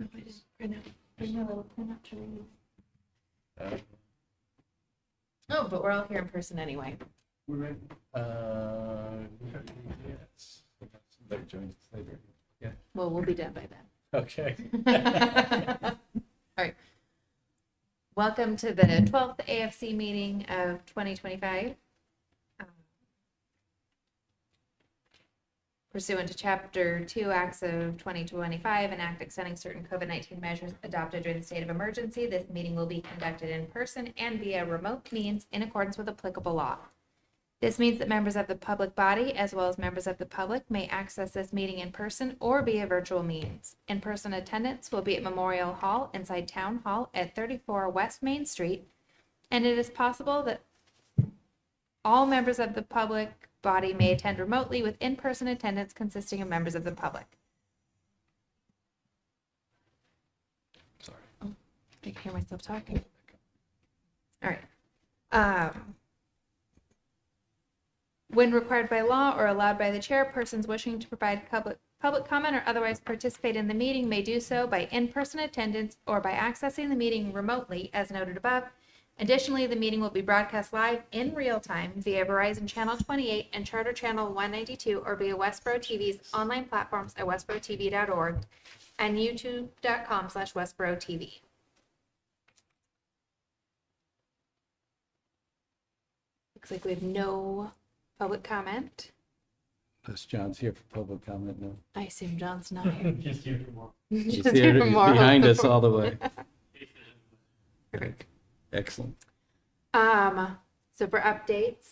I just bring a little printout to read. Oh, but we're all here in person anyway. We're ready. Yes. Somebody join us later. Yeah. Well, we'll be done by then. Okay. All right. Welcome to the 12th AFC meeting of 2025. Pursuant to Chapter 2, Acts of 2025, an act extending certain COVID-19 measures adopted during the state of emergency, this meeting will be conducted in person and via remote means in accordance with applicable law. This means that members of the public body, as well as members of the public, may access this meeting in person or via virtual means. In-person attendance will be at Memorial Hall inside Town Hall at 34 West Main Street, and it is possible that all members of the public body may attend remotely with in-person attendance consisting of members of the public. Sorry. Oh, I can hear myself talking. All right. When required by law or allowed by the chair, persons wishing to provide public comment or otherwise participate in the meeting may do so by in-person attendance or by accessing the meeting remotely as noted above. Additionally, the meeting will be broadcast live in real time via Verizon Channel 28 and Charter Channel 192 or via Westborough TV's online platforms at westboroughTV.org and youtube.com/WestboroughTV. Looks like we have no public comment. Unless John's here for public comment now. I assume John's not here. Just here for more. He's Just here, for he's more. behind us all the way. Perfect. Excellent. So for updates,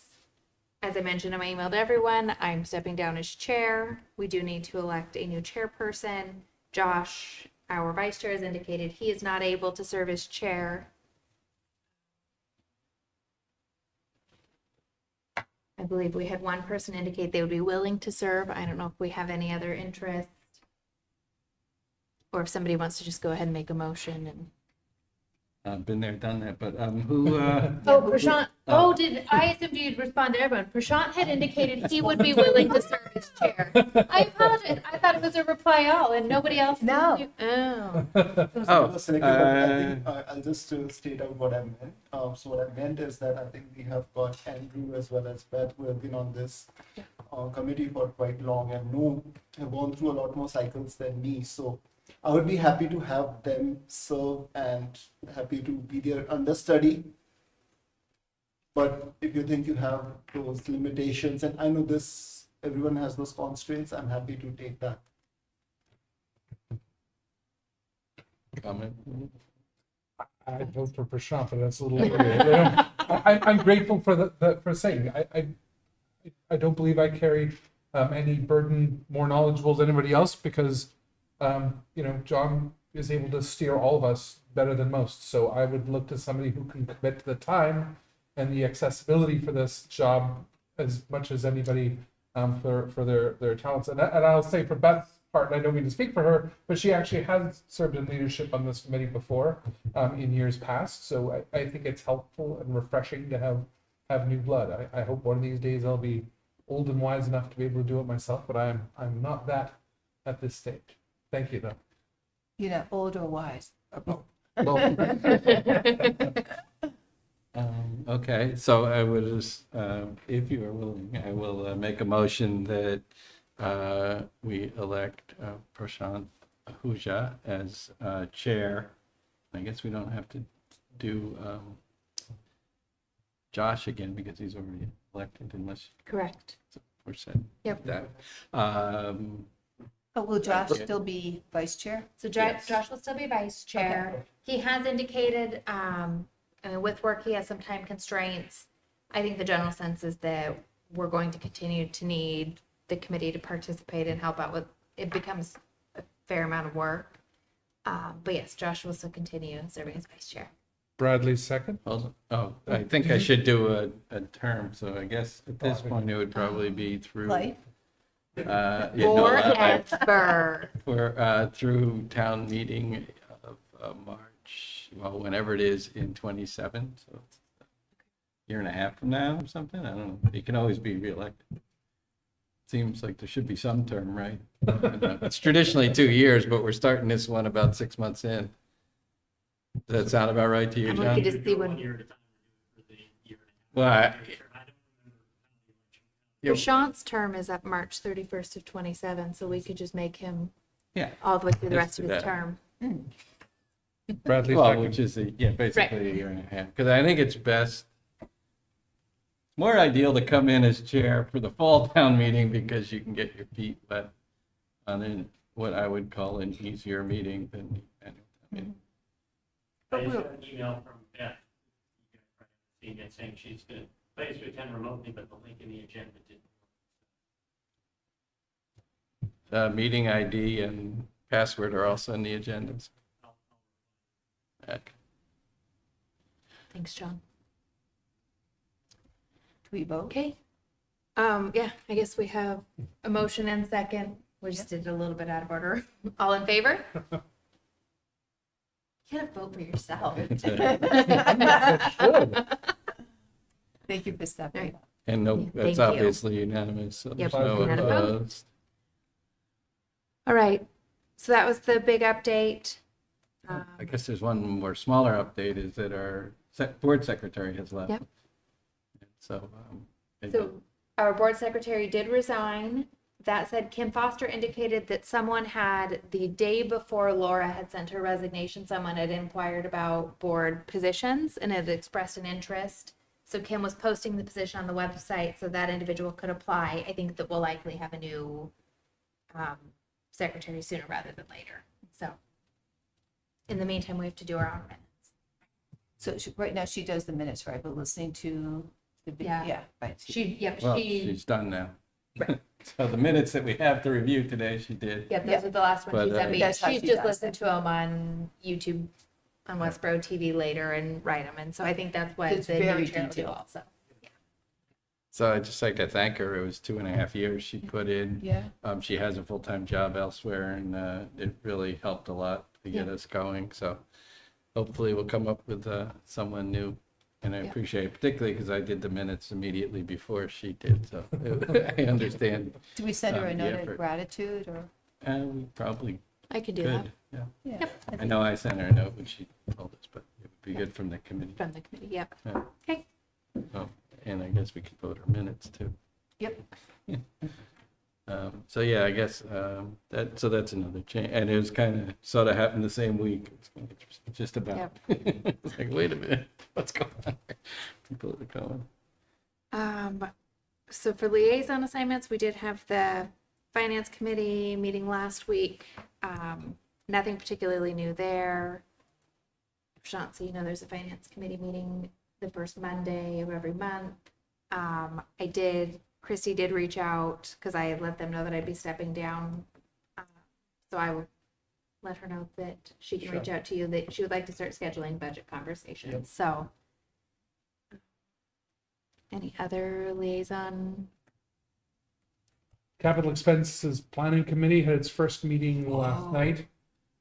as I mentioned in my email to everyone, I'm stepping down as chair. We do need to elect a new chairperson. Josh, our vice chair, has indicated he is not able to serve as chair. I believe we had one person indicate they would be willing to serve. I don't know if we have any other interest. Or if somebody wants to just go ahead and make a motion and I've been there, done that, but who? Prashant. Oh, I assumed you'd respond to everyone. Prashant had indicated he would be willing to serve as chair. I apologize. I thought it was a reply all, and nobody else. No. Oh. I'll just state out what I meant. So what I meant is that I think we have got Andrew as well as Beth who have been on this committee for quite long and have gone through a lot more cycles than me. So I would be happy to have them serve and happy to be their understudy. But if you think you have those limitations, and I know everyone has those constraints, I'm happy to take that. Comment? I'd vote for Prashant, but that's a little weird. I'm grateful for saying I don't believe I carry any burden more knowledgeable than anybody else because John is able to steer all of us better than most. So I would look to somebody who can commit to the time and the accessibility for this job as much as anybody for their talents. And I'll say for Beth's part, and I don't mean to speak for her, but she actually has served in leadership on this committee before in years past. So I think it's helpful and refreshing to have new blood. I hope one of these days I'll be old and wise enough to be able to do it myself, but I'm not that at this stage. Thank you, though. You're not old or wise. Well, Okay, so I would just, if you are willing, I will make a motion that we elect Prashant Ahuja as chair. I guess we don't have to do Josh again because he's already elected unless Correct. we're set. Yep. That. Will Josh still be vice chair? So Yes. Josh will still be vice chair. He has indicated, with work, he has some time constraints. I think the general sense is that we're going to continue to need the committee to participate and help out with, it becomes a fair amount of work. But yes, Josh will still continue serving as vice chair. Bradley second. Hold on. Oh, I think I should do a term. So I guess at this point it would probably be through. Life? Forever. For through town meeting of March, well, whenever it is in 27, so it's a year and a half from now or something. I don't know. You can always be reelected. seems like there should be some term, right? It's traditionally 2 years, but we're starting this one about 6 months in. Does that sound about right to you, I'm John? looking to see when, Well, yeah, Prashant's term is up March 31st of 27, so we could just make him yeah. all the way through the Let's rest of do his that. term. Bradley Well, second. which is, basically a year and a half. Because I think it's best, more ideal to come in as chair for the fall town meeting because you can get your feet wet on what I would call an easier meeting than the annual town meeting. I just got an email from Beth, you guys saying she's going to place to attend remotely, but the link in the agenda didn't. Meeting ID and password are also in the agendas. Okay. Thanks, John. Do we vote? Okay. Yeah, I guess we have a motion and second. We just did it a little bit out of order. All in favor? You gotta vote for yourself. Thank you for stepping Right. up. And no, Yeah, that's thank you. obviously unanimous. So Yep, there's no unanimous. opposed. All right, so that was the big update. I guess there's one more smaller update is that our board secretary has left. Yep. So, So our board secretary did resign. That said, Kim Foster indicated that someone had, the day before Laura had sent her resignation, someone had inquired about board positions and had expressed an interest. So Kim was posting the position on the website so that individual could apply. I think that we'll likely have a new secretary sooner rather than later. So in the meantime, we have to do our own minutes. So right now she does the minutes, right? But listening to the, Yeah. right. well, she's done now. So the minutes that we have to review today, she did. Yep, those are the last ones she But, sent me. That's how She's she just does listened to them on YouTube, on Westborough TV later and write them. And so I think that's what It's the new very chair will do detailed. also. So I'd just like to thank her. It was 2.5 years she put in. Yeah. She has a full-time job elsewhere and it really helped a lot to get us going. So hopefully we'll come up with someone new. And I Yeah. appreciate it, particularly because I did the minutes immediately before she did. So I understand. Do we send her a the note effort. of gratitude or? We probably I could do that could. Yeah. Yeah. I know I sent her a note when she told us, but it would be good from the committee. from the committee. Yep. Yeah. Okay. Oh, and I guess we could vote our minutes too. Yep. So yeah, I guess that's another change, and it was kind of sort of happened the same week. It's just about. It's like, wait a minute, what's going on? People are going. So for liaison assignments, we did have the finance committee meeting last week. Nothing particularly new there. Prashant, so you know there's a finance committee meeting the first Monday of every month. Christy did reach out because I let them know that I'd be stepping down. So I will let her know that she can reach out to you, that she would like to start scheduling budget conversations. Yep. So any other liaison? Capital Expenses Planning Committee had its first meeting last Oh. night.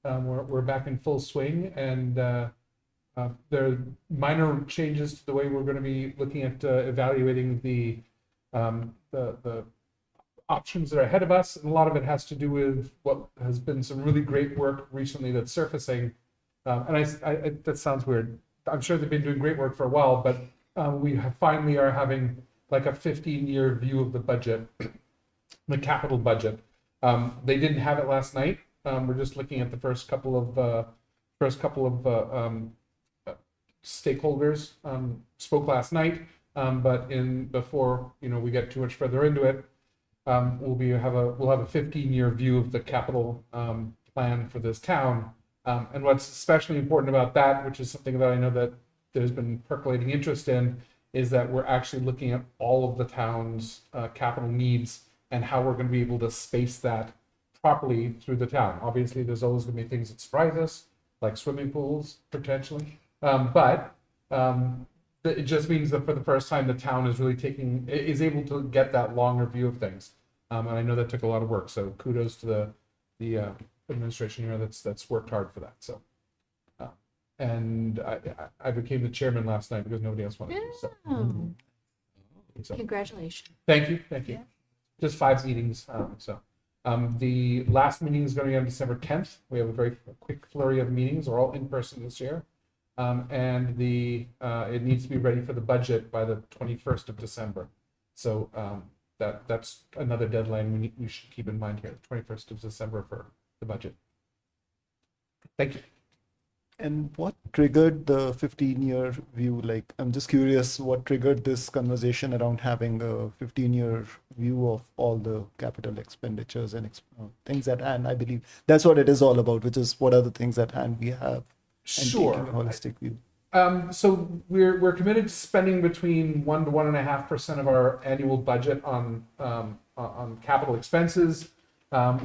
We're back in full swing, and there are minor changes to the way we're going to be looking at evaluating the options that are ahead of us. And a lot of it has to do with what has been some really great work recently that's surfacing. That sounds weird. I'm sure they've been doing great work for a while, but finally are having like a 15-year view of the budget, the capital budget. They didn't have it last night. We're just looking at the first couple of stakeholders spoke last night. But before we get too much further into it, we'll have a 15-year view of the capital plan for this town. And what's especially important about that, which is something that I know that there's been percolating interest in, is that we're actually looking at all of the town's capital needs and how we're going to be able to space that properly through the town. Obviously, there's always going to be things that surprise us, like swimming pools potentially, but it just means that for the first time, the town is really is able to get that longer view of things. And I know that took a lot of work, so kudos to the administration here that's worked hard for that. So, and I became the chairman last night because nobody else wanted to. So, Oh, so congratulations. thank you. Yeah. just 5 meetings. The last meeting is going to be on December 10th. We have a very quick flurry of meetings. We're all in person this year. And it needs to be ready for the budget by the 21st of December. So that's another deadline we should keep in mind here, 21st of December for the budget. Thank you. And what triggered the 15-year view? Like, I'm just curious, what triggered this conversation around having a 15-year view of all the capital expenditures and things at hand? I believe that's what it is all about, which is what are the things at hand we have, and Sure. taking a holistic view. So we're committed to spending between 1 to 1.5% of our annual budget on capital expenses,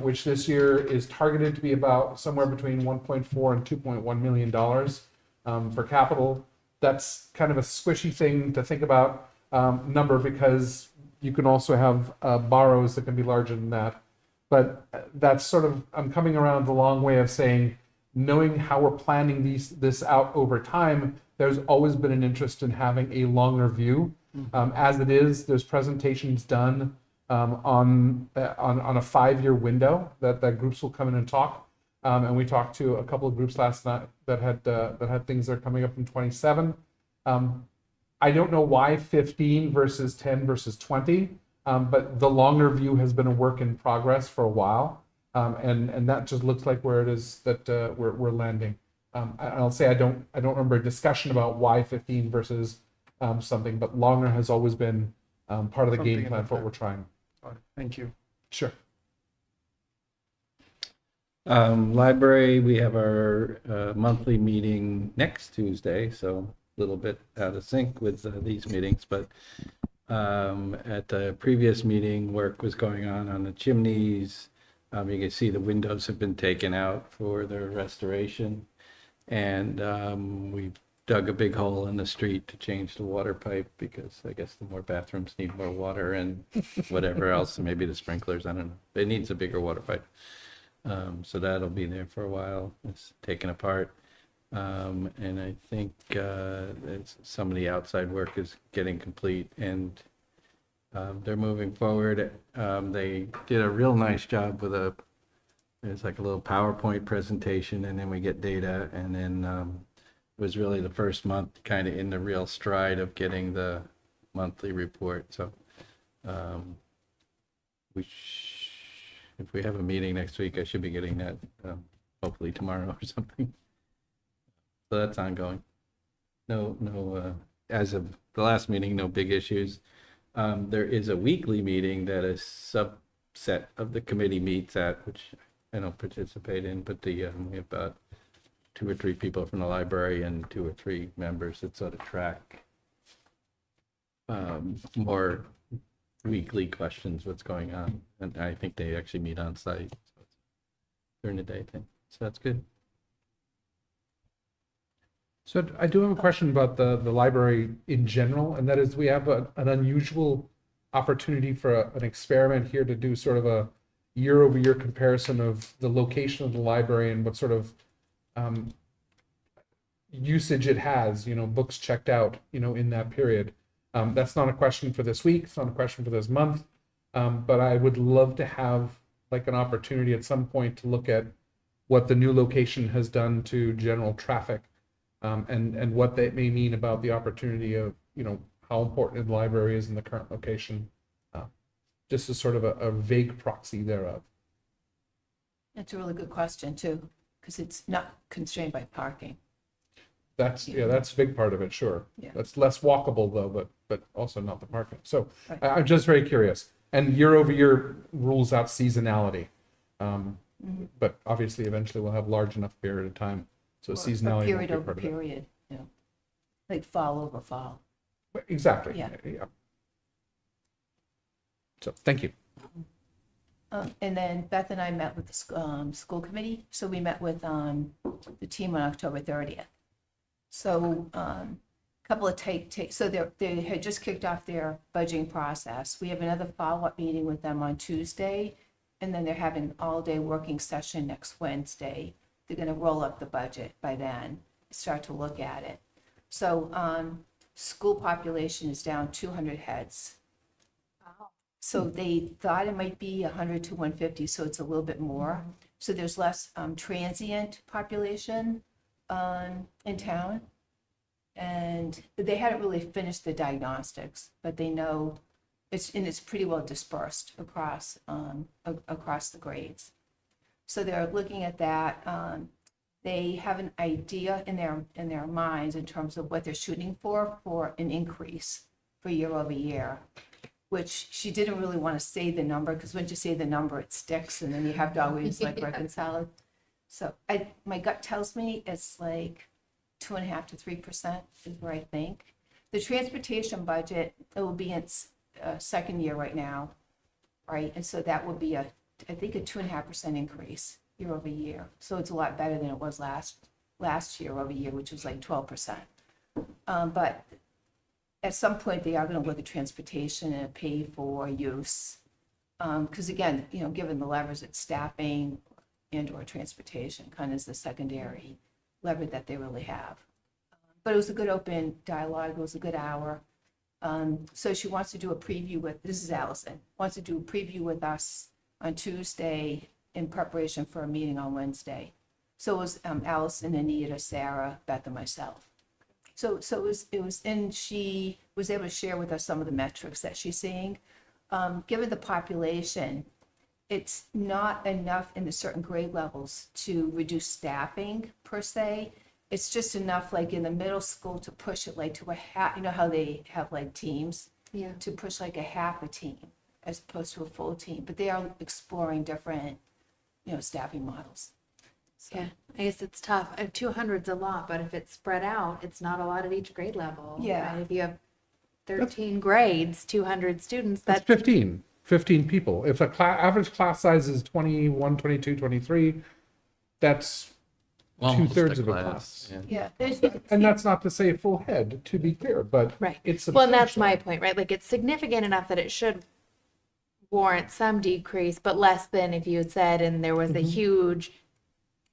which this year is targeted to be about somewhere between 1.4 and 2.1 million dollars for capital. That's kind of a squishy thing to think about number, because you can also have borrows that can be larger than that. But that's sort of, I'm coming around the long way of saying, knowing how we're planning this out over time, there's always been an interest in having a longer view. As it is, there's presentations done on a 5-year window that groups will come in and talk. And we talked to a couple of groups last night that had things that are coming up in 27. I don't know why 15 versus 10 versus 20, but the longer view has been a work in progress for a while. And that just looks like where it is that we're landing. I'll say I don't remember a discussion about why 15 versus something, but longer has always been part of the game plan for what we're trying. Thank you. Sure. Library, we have our monthly meeting next Tuesday, so a little bit out of sync with these meetings, but at the previous meeting, work was going on the chimneys. You can see the windows have been taken out for their restoration, and we dug a big hole in the street to change the water pipe, because I guess the more bathrooms need more water and whatever else, maybe the sprinklers, I don't know. It needs a bigger water pipe. So that'll be there for a while. It's taken apart. And I think some of the outside work is getting complete, and they're moving forward. They did a real nice job with there's like a little PowerPoint presentation, and then we get data, and then it was really the first month kind of in the real stride of getting the monthly report. So if we have a meeting next week, I should be getting that hopefully tomorrow or something. So that's ongoing. No, as of the last meeting, no big issues. There is a weekly meeting that a subset of the committee meets at, which I don't participate in, but we have about 2 or 3 people from the library and 2 or 3 members that sort of track more weekly questions, what's going on. And I think they actually meet on site, so it's during the day thing. So that's good. So I do have a question about the library in general, and that is, we have an unusual opportunity for an experiment here to do sort of a year-over-year comparison of the location of the library and what sort of usage it has, books checked out, in that period. That's not a question for this week. It's not a question for this month. But I would love to have like an opportunity at some point to look at what the new location has done to general traffic, and what that may mean about the opportunity of, how important the library is in the current location. Just as sort of a vague proxy thereof. That's a really good question too, because it's not constrained by parking. That's a big part of it, sure. Yeah. That's less walkable though, but also not the parking. So Right. I'm just very curious. And year over year rules out seasonality. But obviously eventually we'll have large enough period of time. So Or seasonality won't period be over part of it. period, like fall over fall. Exactly. Yeah. So thank you. And then Beth and I met with the school committee. So we met with the team on October 30th. So a couple of so they had just kicked off their budgeting process. We have another follow-up meeting with them on Tuesday, and then they're having an all-day working session next Wednesday. They're going to roll up the budget by then, start to look at it. So school population is down 200 heads. So they thought it might be 100 to 150, so it's a little bit more. So there's less transient population in town. And they hadn't really finished the diagnostics, but they know it's pretty well dispersed across across the grades. So they're looking at that. They have an idea in their minds in terms of what they're shooting for an increase for year over year, which she didn't really want to say the number, because once you say the number, it sticks, and then you have to always like reconcile it. So my gut tells me it's like 2.5% to 3% is where I think. The transportation budget, it will be in its second year right now, right? And so that will be I think a 2.5% increase year over year. So it's a lot better than it was last year over year, which was like 12%. But at some point they are going to look at transportation and pay for use. Because again, given the levers, it's staffing and or transportation kind of is the secondary lever that they really have. But it was a good open dialogue. It was a good hour. So she wants to do a preview this is Allison, wants to do a preview with us on Tuesday in preparation for a meeting on Wednesday. So it was Allison, Anita, Sarah, Beth, and myself. So it was, and she was able to share with us some of the metrics that she's seeing. Given the population, it's not enough in the certain grade levels to reduce staffing per se. It's just enough like in the middle school to push it like to a half, how they have like teams, to push like a half a team as opposed to a full team. But they are exploring different, staffing models. So. Yeah, I guess it's tough. 200's a lot, but if it's spread out, it's not a lot at each grade level. Yeah. Right? If you have 13 grades, 200 students, That's that's 15 people. If the average class size is 21, 22, 23, that's Almost 2/3 a of a class. Yeah. Yeah. And that's not to say a full head, to be clear, but right. it's Well, and that's substantial. my point, right? Like it's significant enough that it should warrant some decrease, but less than if you had said, and there was a huge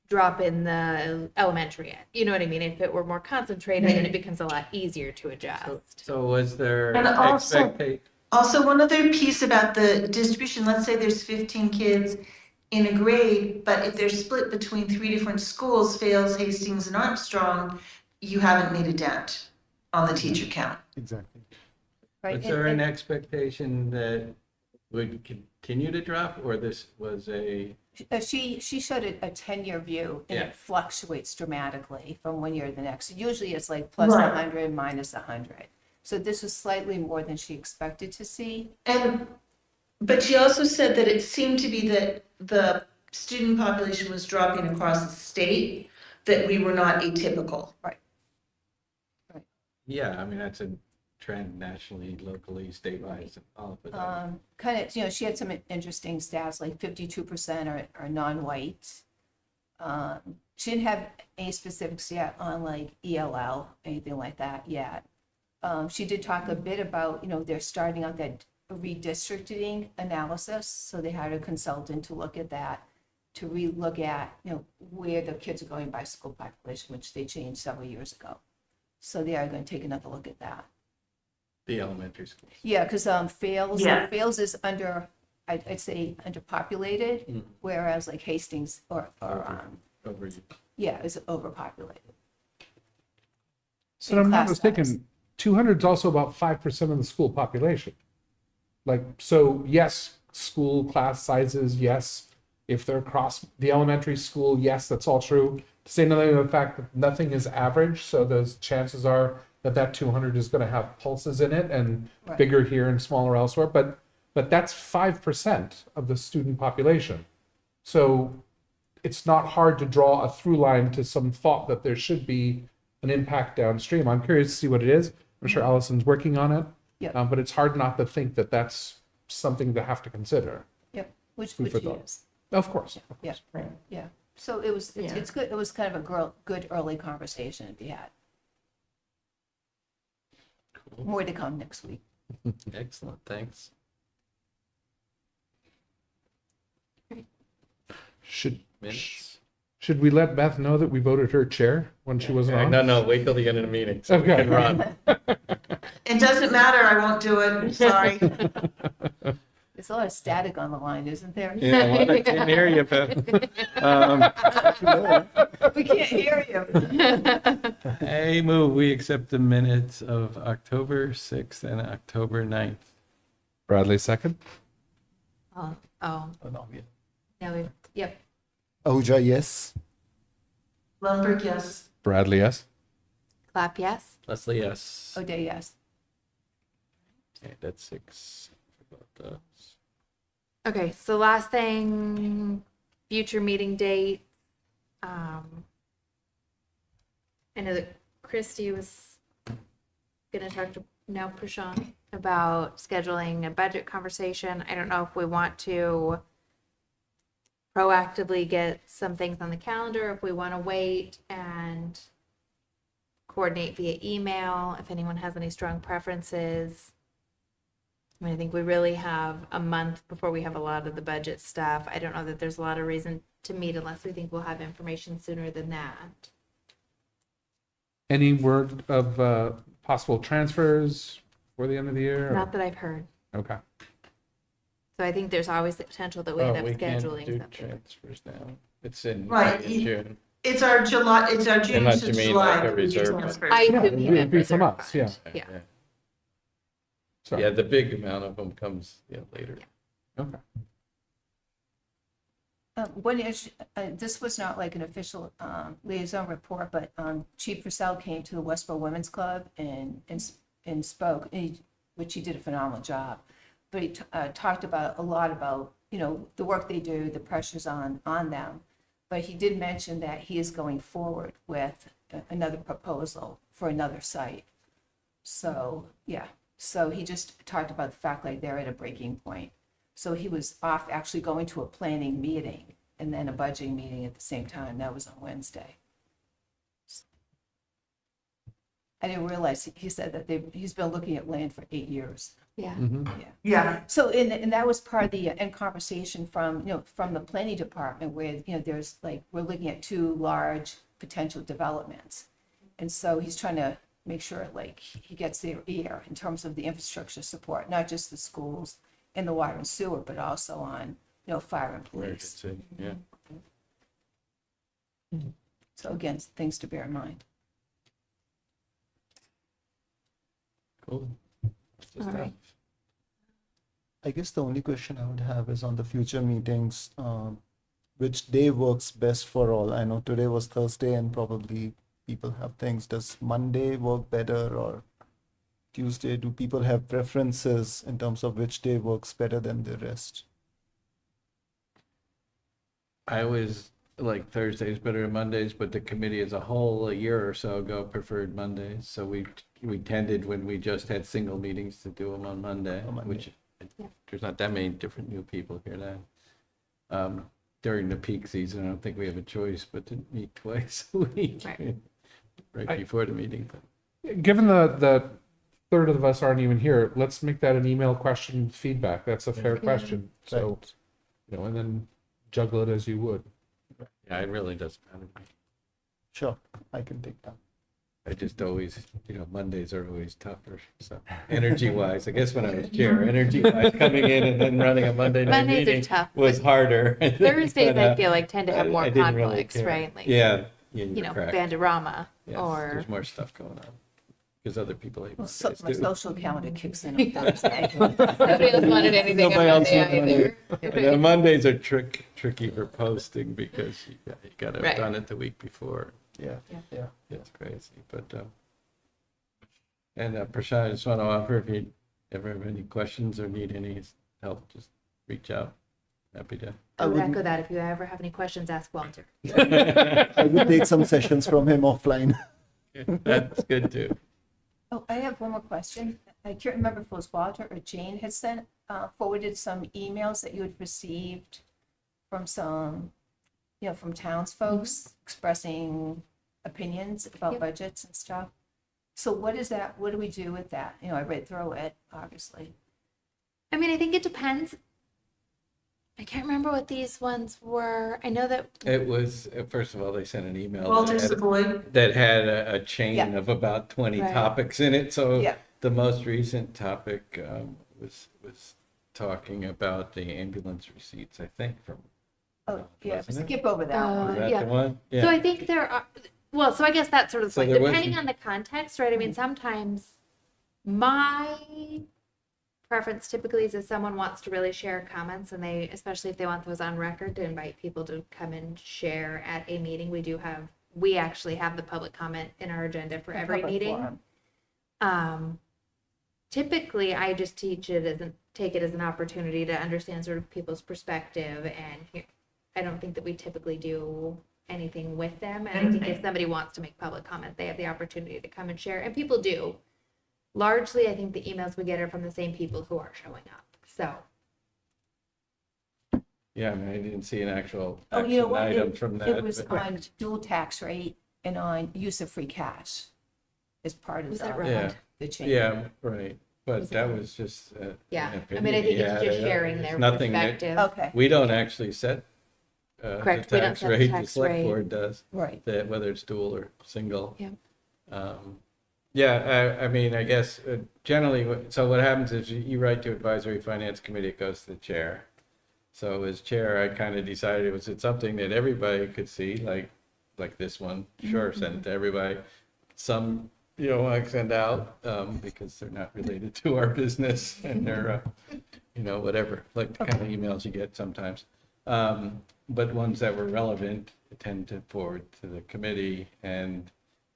drop in the elementary. You know what I mean? If it were more concentrated, then it becomes a lot easier to adjust. So was there And also- expectation? Also, one other piece about the distribution, let's say there's 15 kids in a grade, but if they're split between 3 different schools, Fales, Hastings, and Armstrong, you haven't made a dent on the teacher count. Exactly. Right. Was there an expectation that would continue to drop, or this was a? She showed a 10-year view, and Yeah. it fluctuates dramatically from one year to the next. Usually it's like plus Right. 100, minus 100. So this was slightly more than she expected to see. But she also said that it seemed to be that the student population was dropping across the state, that we were not atypical. Yeah, I mean, that's a trend nationally, locally, statewide, all of it. Kind of, she had some interesting stats, like 52% are non-white. She didn't have any specifics yet on like ELL, anything like that yet. She did talk a bit about, they're starting out that redistricting analysis. So they hired a consultant to look at that, to re-look at, where the kids are going by school population, which they changed several years ago. So they are going to take another look at that. The elementary schools. Yeah, because Fales, Yeah. Fales is I'd say underpopulated, Mhm. whereas like Hastings Over. is overpopulated. So I'm not Class size. mistaken, 200 is also about 5% of the school population. Like, so yes, school class sizes, yes. If they're across the elementary school, yes, that's all true. To say nothing of the fact that nothing is average, so those chances are that 200 is going to have pulses in it and Right. bigger here and smaller elsewhere. But that's 5% of the student population. So it's not hard to draw a through line to some thought that there should be an impact downstream. I'm curious to see what it is. I'm sure Allison's working on it. Yep. But it's hard not to think that that's something to have to consider. Yep, which Food for it thought. is. Of course. Yeah, yeah. So it's good. It was kind of a good early conversation to be had. Cool. More to come next week. Excellent, thanks. Minutes? Should we let Beth know that we voted her chair when she wasn't on? No, wait till the end of the meeting. So we Okay. can run. It doesn't matter, I won't do it, sorry. There's a lot of static on the line, isn't there? Yeah, well, I can't hear you, but We can't hear you. I move we accept the minutes of October 6th and October 9th. Bradley, second. Oh, Oh, no, yeah. now we've, yep. Ahuja, yes. Lundberg, yes. Bradley, yes. Clap, yes. Leslie, yes. O'Day, yes. Okay, that's 6. Forgot those. Okay, so last thing, future meeting date. I know that Christy was gonna talk to Prashant about scheduling a budget conversation. I don't know if we want to proactively get some things on the calendar, if we want to wait and coordinate via email, if anyone has any strong preferences. I mean, I think we really have a month before we have a lot of the budget stuff. I don't know that there's a lot of reason to meet unless we think we'll have information sooner than that. Any word of possible transfers for the end of the year? or- Not that I've heard. Okay. So I think there's always the potential that we end up we can't scheduling do something. transfers now. It's in Right, in June. It's our June Unless to you mean July. like a that we do reserve fund. transfers. I Yeah, assume you it'd meant be from reserve us, fund. yeah. Yeah. So, Yeah, the big amount of them comes later. okay. One issue, this was not like an official liaison report, but Chief Purcell came to the Westborough Women's Club and spoke, which he did a phenomenal job. But he talked about a lot about, the work they do, the pressures on them. But he did mention that he is going forward with another proposal for another site. So, yeah, so he just talked about the fact like they're at a breaking point. So he was off actually going to a planning meeting and then a budgeting meeting at the same time. That was on Wednesday. I didn't realize, he said that he's been looking at land for 8 years. Yeah. Yeah, So, and that was part of the end conversation from, from the planning department where, there's like, we're looking at 2 large potential developments. And so he's trying to make sure like he gets their ear in terms of the infrastructure support, not just the schools and the water and sewer, but also on, fire and police. Yeah. So again, things to bear in mind. Cool. That's the All right. stuff. I guess the only question I would have is on the future meetings, which day works best for all? I know today was Thursday and probably people have things. Does Monday work better or Tuesday? Do people have preferences in terms of which day works better than the rest? I always like Thursdays better than Mondays, but the committee as a whole a year or so ago preferred Mondays. So we tended when we just had single meetings to do them on Monday, On Monday. which Yeah. there's not that many different new people here now. During the peak season, I don't think we have a choice but to meet twice a week, Right. I- before the meeting. Given the third of us aren't even here, let's make that an email question feedback. That's a fair Yeah. question. So, Right. and then juggle it as you would. Yeah, it really doesn't matter to me. Sure, I can take that. I just always, Mondays are always tougher. So energy wise, I guess when I was chair, energy wise, coming in and then running a Monday night Mondays are meeting tough. was harder. Thursdays, But, I feel like tend to have more I didn't really conflicts, care. right? Like, Yeah, you're correct. Bandorama Yes, or there's more stuff going on because other people hate Well, Mondays my too. social calendar kicks in on Thursday. nobody else wanted anything on Nobody else Monday wanted either. Yeah, Mondays are tricky for posting because you got to have Right. done it the week before. Yeah, Yeah. yeah. It's crazy, but and Prashant, I just want to offer if you ever have any questions or need any help, just reach out. Happy to. I would would- echo that. If you ever have any questions, ask Walter. I would take some sessions from him offline. That's good too. Oh, I have one more question. I can't remember if it was Walter or Jane had forwarded some emails that you had received from some, from townsfolks expressing opinions about Yep. budgets and stuff. So what is that? What do we do with that? I read through it, obviously. I mean, I think it depends. I can't remember what these ones were. I know that It was, first of all, they sent an email Walter that had, Savoy. that had a chain Yeah. of about 20 Right. topics in it. So Yeah. the most recent topic was talking about the ambulance receipts, I think, from. Oh, yeah, Wasn't it? skip over that one. Is that yeah. the one? So Yeah. I think there are, well, so I guess that's sort of the So point, there depending wasn't- on the context, right? I mean, sometimes my preference typically is if someone wants to really share comments and they, especially if they want those on record, to invite people to come and share at a meeting. We actually have the public comment in our agenda for every Public meeting. forum. Typically I just take it as an opportunity to understand sort of people's perspective and I don't think that we typically do anything with them. And I think if somebody wants to make public comment, they have the opportunity to come and share, and people do. Largely, I think the emails we get are from the same people who are showing up. So, Yeah, I mean, I didn't see an actual Oh, you know action what? item from that. It was but- on dual tax rate and on use of free cash as part of Was that the, right? Yeah, the change. yeah, right. But Was that it- was just. yeah. an I mean, I opinion think he it's had. just There's sharing their nothing that- perspective. Okay, We don't actually set Correct, the we don't tax set the rate, the tax select rate. board does, right. that whether it's dual or single. Yeah. Yeah, I mean, I guess generally, so what happens is you write to advisory finance committee, it goes to the chair. So as chair, I kind of decided it's something that everybody could see, like this one, sure, send it to everybody. Some, I send out because they're not related to our business and they're, whatever, like the kind of emails you get sometimes. But ones that were relevant tend to forward to the committee, and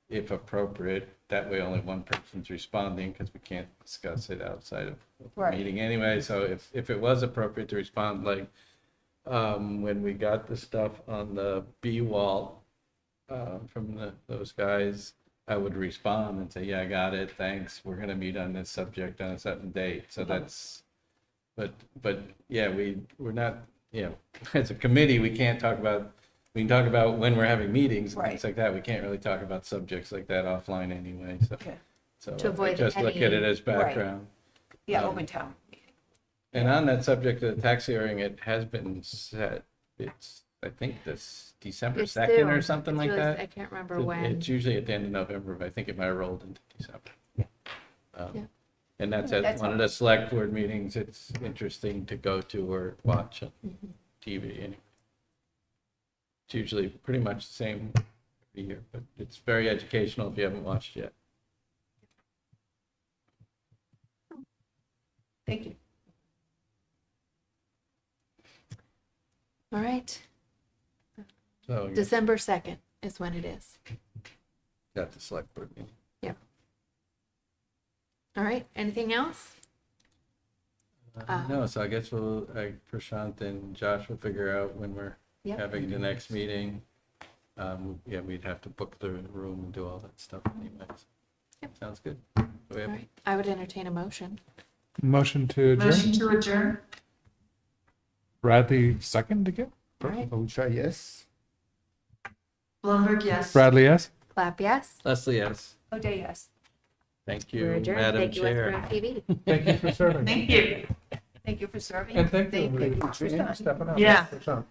if appropriate, that way only one person's responding because we can't discuss it outside of the Right. meeting anyway. So if it was appropriate to respond, like when we got the stuff on the B wall from those guys, I would respond and say, yeah, I got it, thanks, we're gonna meet on this subject on a certain date. So that's, but yeah, we're not, as a committee, we can talk about when we're having meetings and things Right. like that. We can't really talk about subjects like that offline anyway, so. Okay. So To avoid I just look at it as Right. background. Yeah, Um, open town. And on that subject of the tax hearing, it has been set, it's, I think this December It's 2nd soon. or something It's like really- that. I can't remember It- when. It's usually at the end of November, but I think it might have rolled into December. Yeah. And that's Yeah, at that's one of all. the select board meetings. It's interesting to go to or watch on Mhm. TV. Anyway. It's usually pretty much the same every year, but it's very educational if you haven't watched yet. Thank you. All right. So yeah, December 2nd is when it is. at the select board meeting. All right. Anything else? No, so I guess Prashant and Josh will figure out when we're Yep. having the next meeting. Yeah, we'd have to book the room and do all that stuff anyways. Yep. Sounds good. Do we All have- right. I would entertain a motion. Motion to adjourn. Motion to adjourn? Bradley, second again? All right. Alicia, yes. Blumberg, yes. Bradley, yes. Clap yes. Leslie, yes. Oh, day, yes. Thank We're you, adjourned. Madam Thank you, Chair. Westborough TV. Thank you for serving. Thank you. Thank you for serving. And thank you you for for stepping up. Yeah. Prashant.